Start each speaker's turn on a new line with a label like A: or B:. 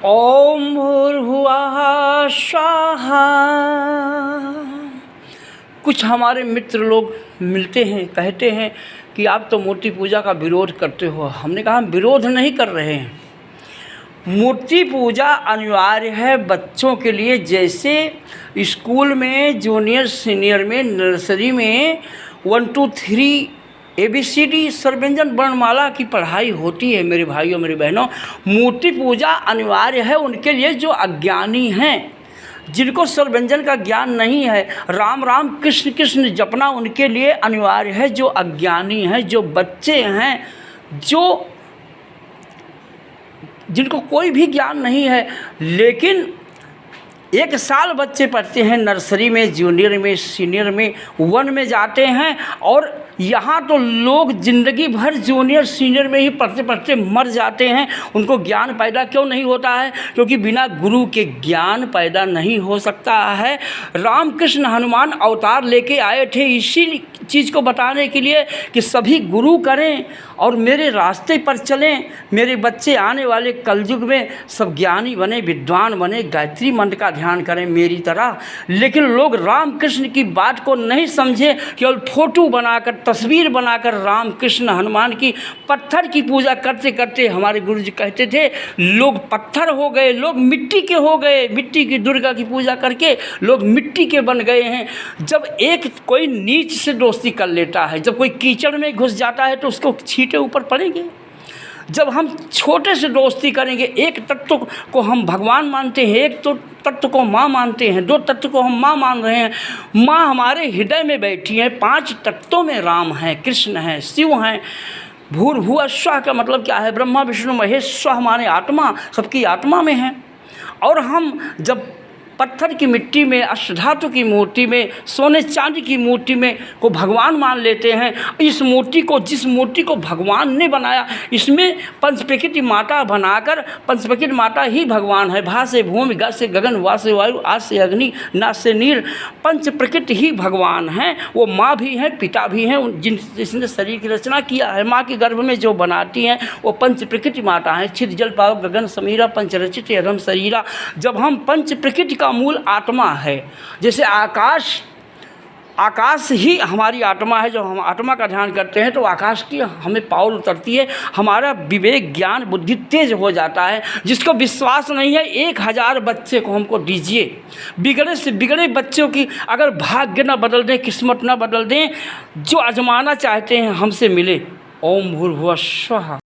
A: ओम भूर्भुवः स्वः। कुछ हमारे मित्र लोग मिलते हैं, कहते हैं कि आप तो मूर्ति पूजा का विरोध करते हो। हमने कहा हम विरोध नहीं कर रहे हैं। मूर्ति पूजा अनिवार्य है बच्चों के लिए। जैसे स्कूल में, जूनियर सीनियर में, नर्सरी में 1 2 3 ABCD सर्वव्यंजन वर्णमाला की पढ़ाई होती है। मेरे भाइयों, मेरी बहनों, मूर्ति पूजा अनिवार्य है उनके लिए जो अज्ञानी हैं, जिनको सर्वव्यंजन का ज्ञान नहीं है। राम राम कृष्ण कृष्ण जपना उनके लिए अनिवार्य है जो अज्ञानी हैं, जो बच्चे हैं, जिनको कोई भी ज्ञान नहीं है। लेकिन 1 साल बच्चे पढ़ते हैं नर्सरी में, जूनियर में, सीनियर में, 1 में जाते हैं, और यहाँ तो लोग ज़िंदगी भर जूनियर सीनियर में ही पढ़ते पढ़ते मर जाते हैं। उनको ज्ञान पैदा क्यों नहीं होता है? क्योंकि बिना गुरु के ज्ञान पैदा नहीं हो सकता है। रामकृष्ण हनुमान अवतार लेके आए थे इसी चीज़ को बताने के लिए कि सभी गुरु करें और मेरे रास्ते पर चलें। मेरे बच्चे आने वाले कलयुग में सब ज्ञानी बने, विद्वान बने, गायत्री मंत्र का ध्यान करें मेरी तरह। लेकिन लोग रामकृष्ण की बात को नहीं समझे, केवल फोटो बनाकर, तस्वीर बनाकर राम कृष्ण हनुमान की पत्थर की पूजा करते करते हमारे गुरु जी कहते थे लोग पत्थर हो गए, लोग मिट्टी के हो गए। मिट्टी की दुर्गा की पूजा करके लोग मिट्टी के बन गए हैं। जब एक कोई नीच से दोस्ती कर लेता है, जब कोई कीचड़ में घुस जाता है तो उसको छींटे ऊपर पड़ेंगे। जब हम छोटे से दोस्ती करेंगे, एक तत्व को हम भगवान मानते हैं, एक तो तत्व को माँ मानते हैं, 2 तत्व को हम माँ मान रहे हैं। माँ हमारे हृदय में बैठी है। 5 तत्वों में राम है, कृष्ण है, शिव हैं। भूर्भुवः स्वः का मतलब क्या है? ब्रह्मा विष्णु महेश। स्व हमारे आत्मा, सबकी आत्मा में है। और हम जब पत्थर की मिट्टी में, अष्टधातु की मूर्ति में, सोने चांदी की मूर्ति में को भगवान मान लेते हैं, इस मूर्ति को, जिस मूर्ति को भगवान ने बनाया, इसमें पंच प्रकृति माता बनाकर, पंच प्रकृति माता ही भगवान है। भा से भूमि, ग से गगन, वा से वायु, आ से अग्नि, ना से नीर, पंच प्रकृति ही भगवान हैं। वो माँ भी हैं, पिता भी हैं, जिसने शरीर की रचना किया है। माँ के गर्भ में जो बनाती हैं वो पंच प्रकृति माता हैं। छिद जल पावक गगन समीरा, पंच रचित अधम शरीरा। जब हम पंच प्रकृति का मूल आत्मा है, जैसे आकाश ही हमारी आत्मा है। जब हम आत्मा का ध्यान करते हैं तो आकाश की हमें पावर उतरती है, हमारा विवेक, ज्ञान, बुद्धि तेज हो जाता है। जिसको विश्वास नहीं है, 1000 बच्चे को हमको दीजिए, बिगड़े से बिगड़े बच्चों की अगर भाग्य न बदल दें, किस्मत न बदल दें, जो आजमाना चाहते हैं हमसे मिले। ओम भूर्भुवः स्वः।